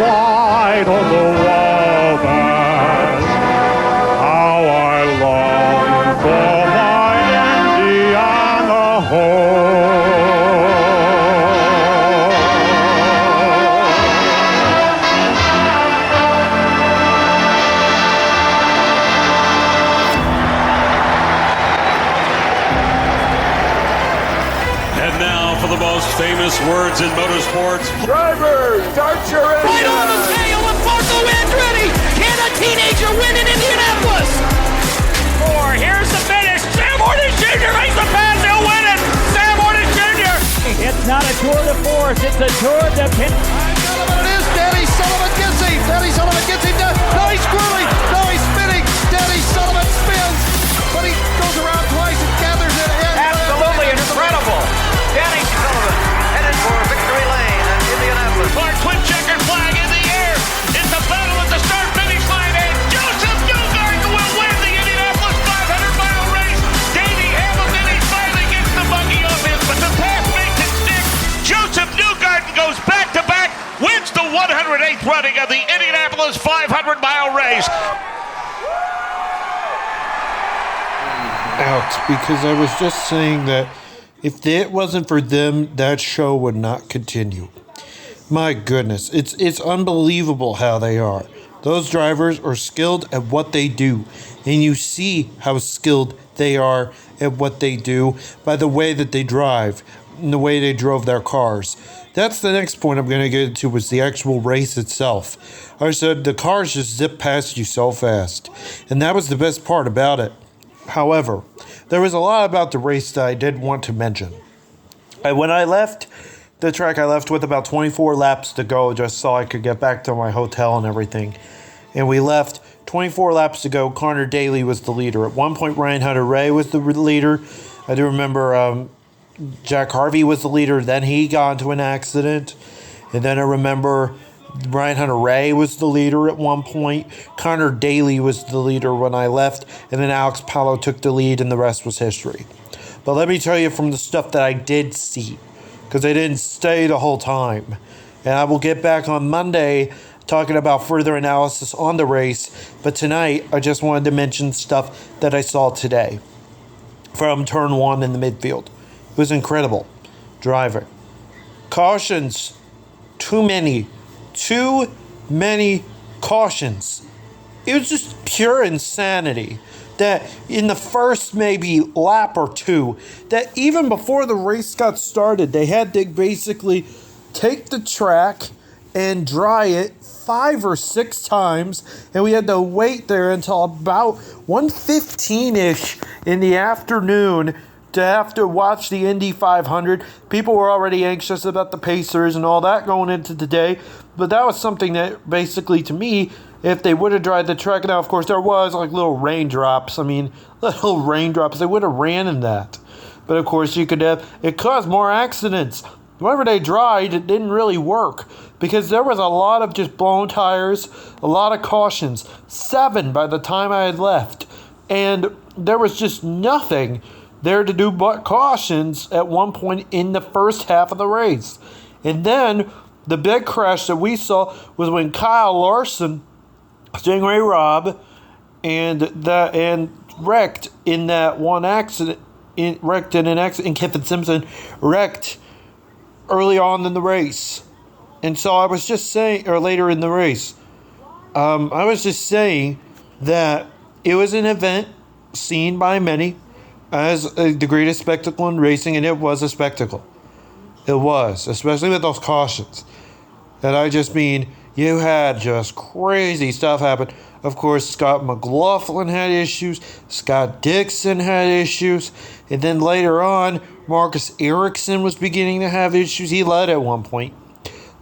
Wide on the Wabash, how I long for my Indiana home. And now for the most famous words in motorsports. Drivers, start your engine! Right on the tail of Marco Andretti! Can a teenager win in Indianapolis? Here's the finish. Sam Horton Jr. makes the pass. He'll win it. Sam Horton Jr. It's not a tour de force. It's a tour de pin. I don't know what it is. Danny Sullivan gets him. Danny Sullivan gets him down. No, he's swirling. No, he's spinning. Danny Sullivan spins. But he goes around twice and gathers it in. Absolutely incredible. Danny Sullivan headed for victory lane in Indianapolis. Our twin checkered flag in the air. It's a battle at the start-finish line. And Joseph Newgarden will win the Indianapolis 500-mile race. Davey Hamilton, he finally gets the buggy off him, but the pass makes it stick. Joseph Newgarden goes back-to-back, wins the 108th running of the Indianapolis 500-mile race. Out, because I was just saying that if it wasn't for them, that show would not continue. My goodness, it's unbelievable how they are. Those drivers are skilled at what they do, and you see how skilled they are at what they do by the way that they drive and the way they drove their cars. That's the next point I'm going to get into, was the actual race itself. I said the cars just zip past you so fast, and that was the best part about it. However, there was a lot about the race that I did want to mention. When I left the track, I left with about 24 laps to go just so I could get back to my hotel and everything. And we left 24 laps to go. Connor Daly was the leader. At one point, Ryan Hunter-Reay was the leader. I do remember Jack Harvey was the leader. Then he got into an accident. And then I remember Ryan Hunter-Reay was the leader at one point. Connor Daly was the leader when I left. And then Alex Palou took the lead, and the rest was history. But let me tell you from the stuff that I did see, because I didn't stay the whole time. And I will get back on Monday talking about further analysis on the race. But tonight, I just wanted to mention stuff that I saw today from turn one in the midfield. It was incredible driving. Cautions, too many cautions. It was just pure insanity that in the first maybe lap or two, that even before the race got started, they had to basically take the track and dry it 5 or 6 times, and we had to wait there until about 1:15-ish in the afternoon to have to watch the Indy 500. People were already anxious about the Pacers and all that going into the day, but that was something that basically, to me, if they would have dried the track, now of course there was like little raindrops, they would have ran in that. But of course it caused more accidents. Whenever they dried, it didn't really work because there was a lot of just blown tires, a lot of cautions, 7 by the time I had left, and there was just nothing there to do but cautions at one point in the first half of the race. And then the big crash that we saw was when Kyle Larson, Stingray Robb, and wrecked in that one accident. Wrecked in an accident. Kiffin Simpson wrecked early on in the race. And so I was just saying, or later in the race, I was just saying that it was an event seen by many as the greatest spectacle in racing, and it was a spectacle. It was, especially with those cautions. And I just mean, you had just crazy stuff happen. Of course, Scott McLaughlin had issues. Scott Dixon had issues. And then later on, Marcus Ericsson was beginning to have issues. He led at one point.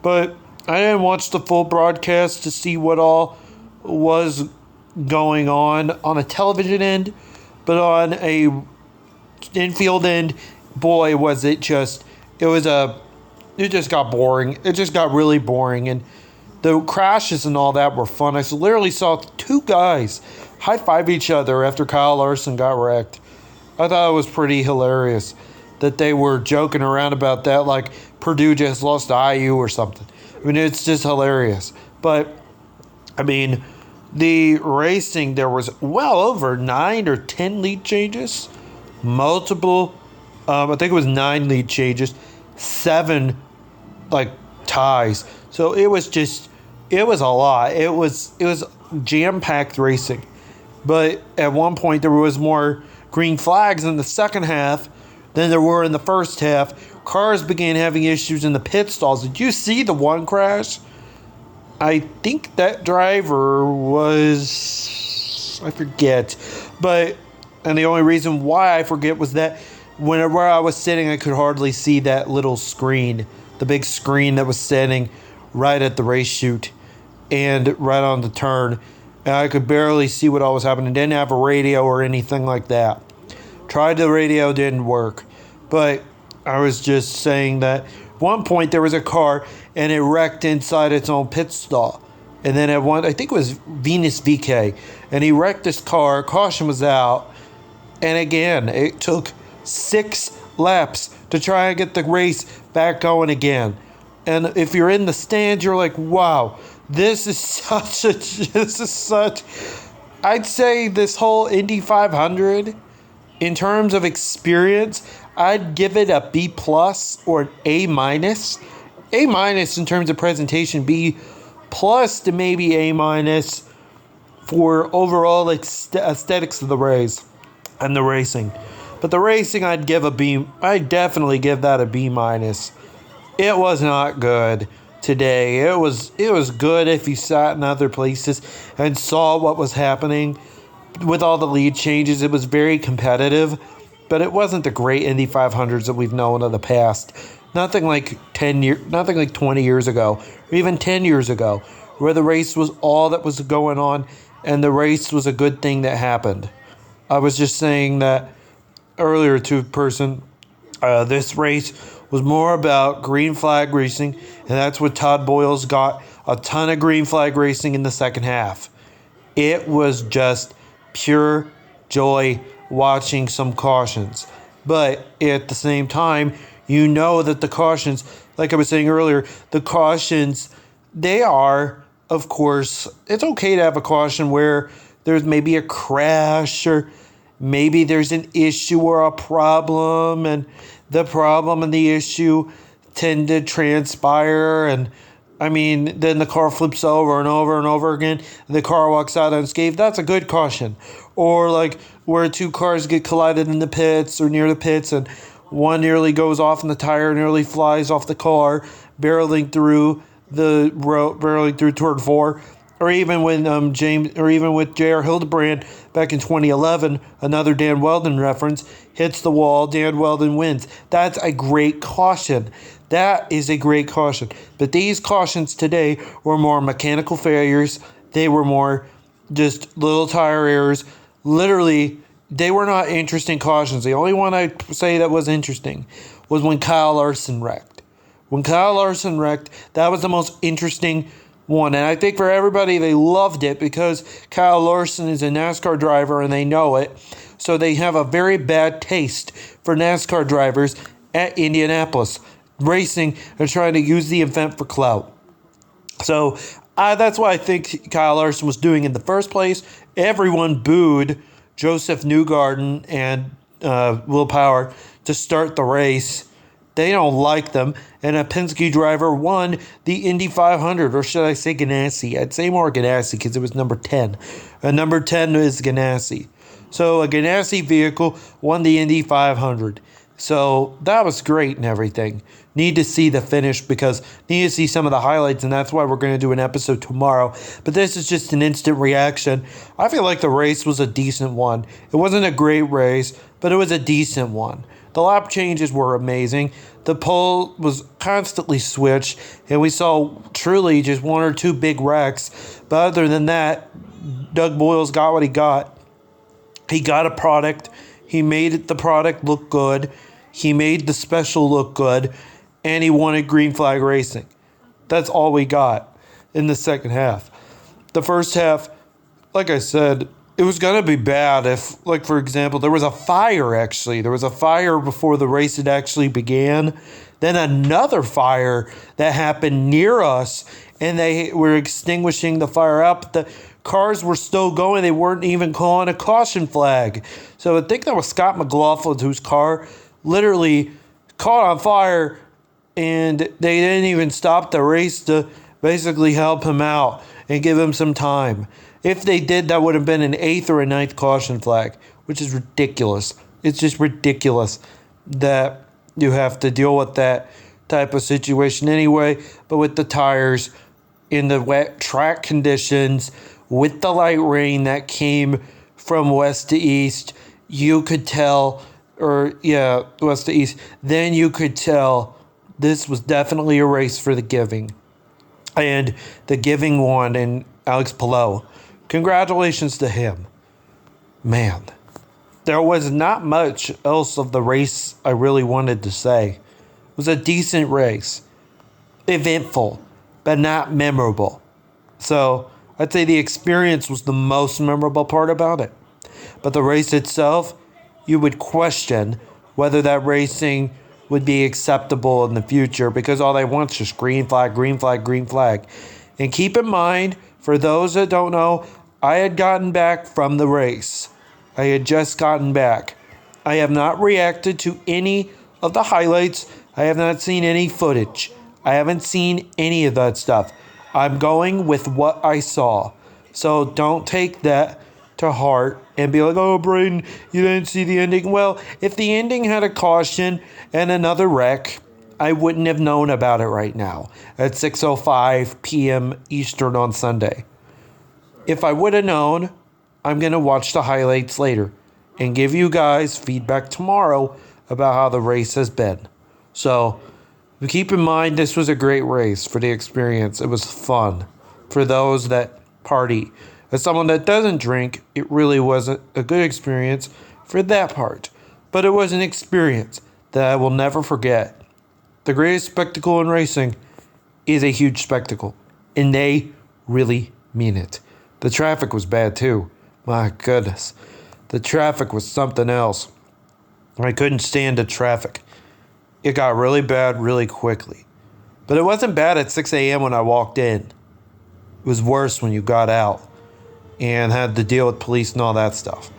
But I didn't watch the full broadcast to see what all was going on a television end. But on a infield end, boy, was it just... It just got boring. It just got really boring. And the crashes and all that were fun. I literally saw 2 guys high-five each other after Kyle Larson got wrecked. I thought it was pretty hilarious. that they were joking around about that, like Purdue just lost to IU or something. I mean, it's just hilarious. But, I mean, the racing, there was well over 9 or 10 lead changes. Multiple, I think it was 9 lead changes. 7, ties. So it was a lot. It was jam-packed racing. But at one point, there was more green flags in the second half than there were in the first half. Cars began having issues in the pit stalls. Did you see the one crash? I think that driver was, I forget. And the only reason why I forget was that whenever I was sitting, I could hardly see that little screen, the big screen that was sitting right at the race chute and right on the turn. And I could barely see what all was happening. Didn't have a radio or anything like that. Tried the radio, didn't work. But I was just saying that at one point there was a car and it wrecked inside its own pit stall. And then at one, I think it was Venus VK, and he wrecked this car. Caution was out. And again, it took 6 laps to try and get the race back going again. And if you're in the stands, you're like, wow, I'd say this whole Indy 500, in terms of experience, I'd give it a B+ or an A-. A- in terms of presentation, B+ to maybe A- for overall aesthetics of the race and the racing. But the racing, I'd definitely give that a B-. It was not good today. It was good if you sat in other places and saw what was happening with all the lead changes. It was very competitive, but it wasn't the great Indy 500s that we've known in the past. Nothing like 20 years ago, or even 10 years ago, where the race was all that was going on, and the race was a good thing that happened. I was just saying that earlier to a person, this race was more about green flag racing, and that's what Todd Boyles got, a ton of green flag racing in the second half. It was just pure joy watching some cautions. But at the same time, you know that the cautions, like I was saying earlier, the cautions, they are, of course, it's okay to have a caution where there's maybe a crash or maybe there's an issue or a problem, and the problem and the issue tend to transpire, and then the car flips over and over and over again, and the car walks out unscathed. That's a good caution. Or like where 2 cars get collided in the pits or near the pits, and one nearly goes off, and the tire nearly flies off the car, barreling through the road, barreling through turn 4. Or even when with J.R. Hildebrand back in 2011, another Dan Weldon reference, hits the wall, Dan Weldon wins. That's a great caution. That is a great caution. But these cautions today were more mechanical failures. They were more just little tire errors. Literally, they were not interesting cautions. The only one I'd say that was interesting was when Kyle Larson wrecked. When Kyle Larson wrecked, that was the most interesting one. And I think for everybody, they loved it because Kyle Larson is a NASCAR driver and they know it. So they have a very bad taste for NASCAR drivers at Indianapolis racing and trying to use the event for clout. So that's what I think Kyle Larson was doing in the first place. Everyone booed Joseph Newgarden and Will Power to start the race. They don't like them. And a Penske driver won the Indy 500, or should I say Ganassi? I'd say more Ganassi because it was number 10. Number 10 is Ganassi. So a Ganassi vehicle won the Indy 500. So that was great and everything. Need to see the finish because need to see some of the highlights, and that's why we're going to do an episode tomorrow. But this is just an instant reaction. I feel like the race was a decent one. It wasn't a great race, but it was a decent one. The lap changes were amazing. The pole was constantly switched, and we saw truly just 1 or 2 big wrecks. But other than that, Doug Boyles got what he got. He got a product. He made the product look good. He made the special look good. And he wanted green flag racing. That's all we got in the second half. The first half, like I said, it was going to be bad if, like, for example, there was a fire, actually. There was a fire before the race had actually began. Then another fire that happened near us, and they were extinguishing the fire out, but the cars were still going. They weren't even calling a caution flag. So I think that was Scott McLaughlin, whose car literally caught on fire, and they didn't even stop the race to basically help him out and give him some time. If they did, that would have been an 8th or a 9th caution flag, which is ridiculous. It's just ridiculous that you have to deal with that type of situation anyway. But with the tires, in the wet track conditions, with the light rain that came from west to east, you could tell, west to east, then you could tell this was definitely a race for the giving. And the giving won, and Alex Palou. Congratulations to him. Man, there was not much else of the race I really wanted to say. It was a decent race. Eventful, but not memorable. So I'd say the experience was the most memorable part about it. But the race itself, you would question whether that racing would be acceptable in the future, because all they want is just green flag, green flag, green flag. And keep in mind, for those that don't know, I had gotten back from the race. I had just gotten back. I have not reacted to any of the highlights. I have not seen any footage. I haven't seen any of that stuff. I'm going with what I saw. So don't take that to heart and be like, oh, Braden, you didn't see the ending. Well, if the ending had a caution and another wreck, I wouldn't have known about it right now at 6:05 p.m. Eastern on Sunday. If I would have known, I'm going to watch the highlights later and give you guys feedback tomorrow about how the race has been. So keep in mind, this was a great race for the experience. It was fun for those that party. As someone that doesn't drink, it really wasn't a good experience for that part. But it was an experience that I will never forget. The greatest spectacle in racing is a huge spectacle, and they really mean it. The traffic was bad too. My goodness. The traffic was something else. I couldn't stand the traffic. It got really bad really quickly. But it wasn't bad at 6 a.m. when I walked in. It was worse when you got out and had to deal with police and all that stuff.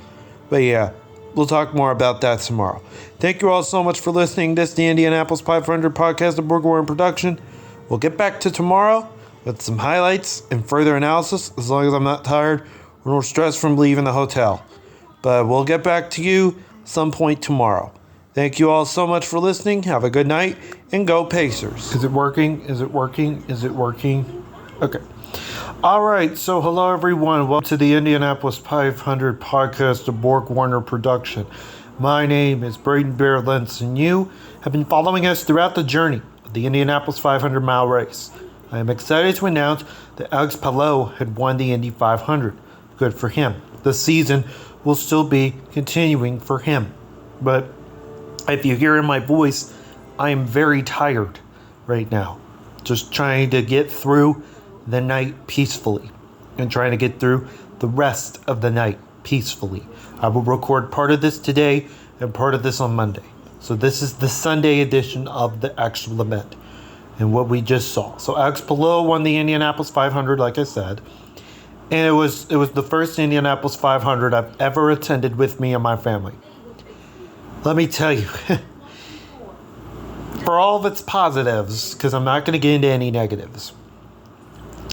But yeah, we'll talk more about that tomorrow. Thank you all so much for listening. This is the Indianapolis 500 podcast of Burger Production. We'll get back to tomorrow with some highlights and further analysis, as long as I'm not tired or nor stressed from leaving the hotel. But we'll get back to you some point tomorrow. Thank you all so much for listening. Have a good night, and go Pacers. Is it working? Is it working? Is it working? Okay. All right. So hello, everyone. Welcome to the Indianapolis 500 podcast of Borg Warner Production. My name is Braden Bear-Lents, and you have been following us throughout the journey of the Indianapolis 500-mile race. I am excited to announce that Alex Palou had won the Indy 500. Good for him. The season will still be continuing for him. But if you hear in my voice, I am very tired right now. Just trying to get through the night peacefully and trying to get through the rest of the night peacefully. I will record part of this today and part of this on Monday. So this is the Sunday edition of the actual event and what we just saw. So Alex Palou won the Indianapolis 500, like I said. And it was the first Indianapolis 500 I've ever attended with me and my family. Let me tell you, for all of its positives, because I'm not going to get into any negatives,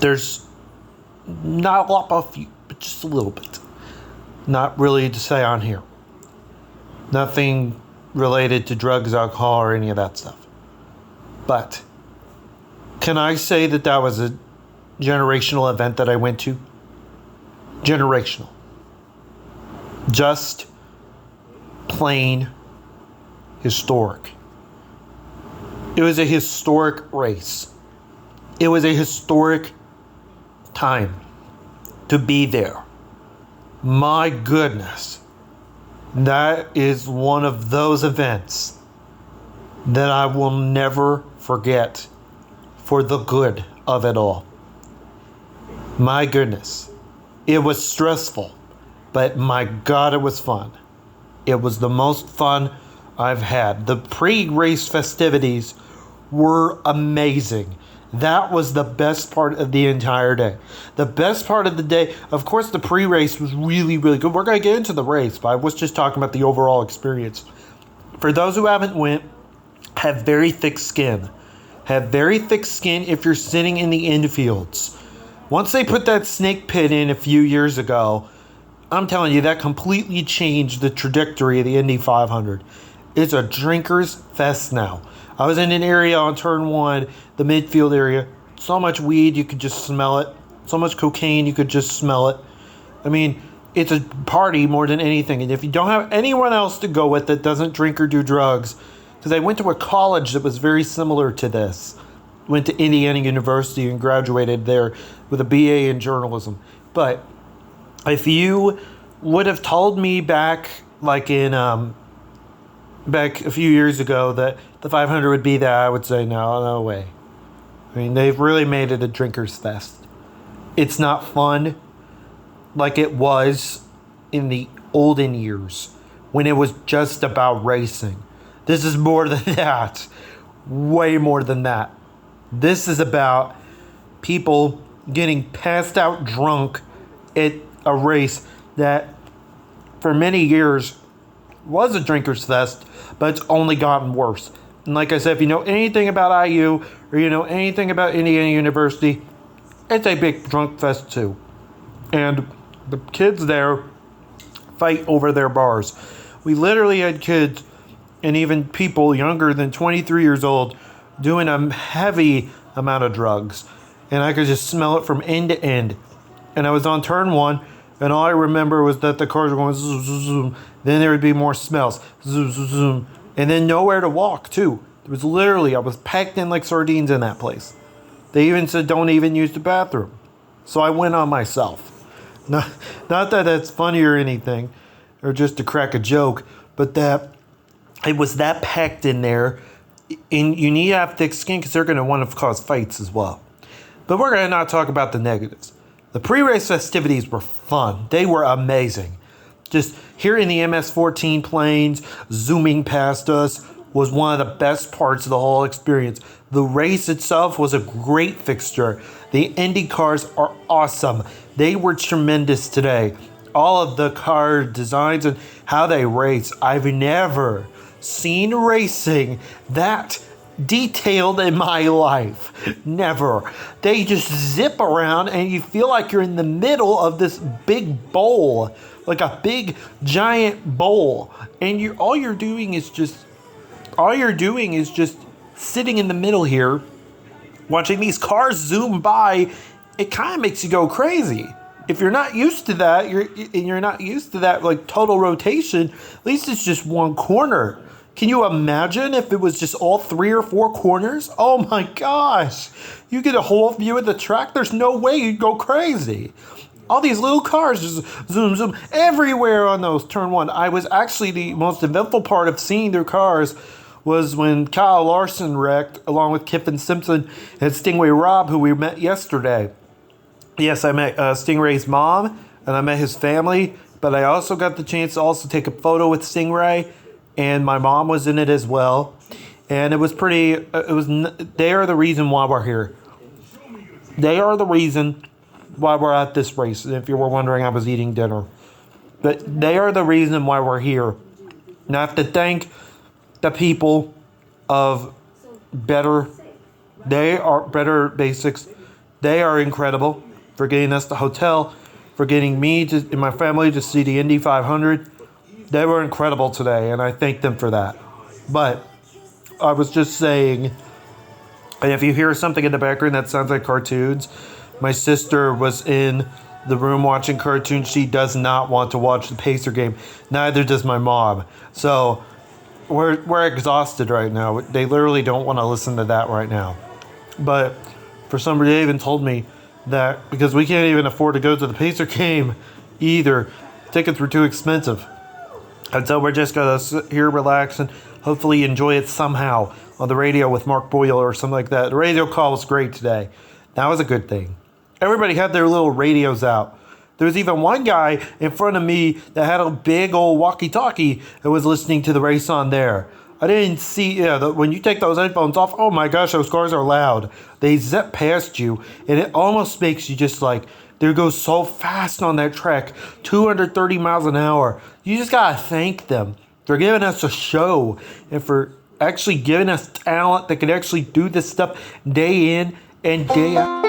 there's not a lot of few, but just a little bit. Not really to say on here. Nothing related to drugs, alcohol, or any of that stuff. But can I say that that was a generational event that I went to? Generational. Just plain historic. It was a historic race. It was a historic time to be there. My goodness. That is one of those events that I will never forget for the good of it all. My goodness. It was stressful, but my God, it was fun. It was the most fun I've had. The pre-race festivities were amazing. That was the best part of the entire day. The best part of the day, of course, the pre-race was really, really good. We're going to get into the race, but I was just talking about the overall experience. For those who haven't went, have very thick skin. Have very thick skin if you're sitting in the infields. Once they put that snake pit in a few years ago, I'm telling you, that completely changed the trajectory of the Indy 500. It's a drinker's fest now. I was in an area on turn 1, the midfield area. So much weed, you could just smell it. So much cocaine, you could just smell it. I mean, it's a party more than anything. And if you don't have anyone else to go with that doesn't drink or do drugs, because I went to a college that was very similar to this. Went to Indiana University and graduated there with a BA in journalism. But if you would have told me back a few years ago that the 500 would be that, I would say no way. I mean, they've really made it a drinker's fest. It's not fun like it was in the olden years when it was just about racing. This is more than that. Way more than that. This is about people getting passed out drunk at a race that for many years was a drinker's fest, but it's only gotten worse. And like I said, if you know anything about IU or you know anything about Indiana University, it's a big drunk fest too. And the kids there fight over their bars. We literally had kids and even people younger than 23 years old doing a heavy amount of drugs. And I could just smell it from end to end. And I was on turn 1, and all I remember was that the cars were going zoom, zoom, zoom. Then there would be more smells. Zoom, zoom, zoom. And then nowhere to walk, too. It was literally, I was packed in like sardines in that place. They even said, don't even use the bathroom. So I went on myself. Not that that's funny or anything, or just to crack a joke, but that it was that packed in there. And you need to have thick skin because they're going to want to cause fights as well. But we're going to not talk about the negatives. The pre-race festivities were fun. They were amazing. Just hearing the MS-14 planes zooming past us was one of the best parts of the whole experience. The race itself was a great fixture. The Indy cars are awesome. They were tremendous today. All of the car designs and how they race, I've never seen racing that detailed in my life. Never. They just zip around and you feel like you're in the middle of this big bowl, like a big giant bowl, and all you're doing is just sitting in the middle here watching these cars zoom by. It kind of makes you go crazy. If you're not used to that, you're not used to that like total rotation, at least it's just one corner. Can you imagine if it was just all 3 or 4 corners? Oh my gosh. You get a whole view of the track. There's no way you'd go crazy. All these little cars just zoom, zoom everywhere on those turn 1. I was actually the most eventful part of seeing their cars was when Kyle Larson wrecked along with Kiffin Simpson and Stingray Robb, who we met yesterday. Yes, I met Stingray's mom and I met his family, but I also got the chance to also take a photo with Stingray. And my mom was in it as well. And it was pretty, they are the reason why we're here. They are the reason why we're at this race. And if you were wondering, I was eating dinner. But they are the reason why we're here. And I have to thank the people of Better Basics. They are incredible for getting us the hotel, for getting me and my family to see the Indy 500. They were incredible today, and I thank them for that. But I was just saying, and if you hear something in the background that sounds like cartoons, my sister was in the room watching cartoons. She does not want to watch the Pacer game. Neither does my mom. So we're exhausted right now. They literally don't want to listen to that right now. But for some reason, they even told me that because we can't even afford to go to the Pacer game either, tickets were too expensive. And so we're just going to sit here, relax, and hopefully enjoy it somehow on the radio with Mark Boyle or something like that. The radio call was great today. That was a good thing. Everybody had their little radios out. There was even one guy in front of me that had a big old walkie-talkie and was listening to the race on there. I didn't see, when you take those headphones off, oh my gosh, those cars are loud. They zip past you, and it almost makes you just like, they go so fast on that track, 230 miles an hour. You just gotta thank them for giving us a show and for actually giving us talent that can actually do this stuff day in and day out.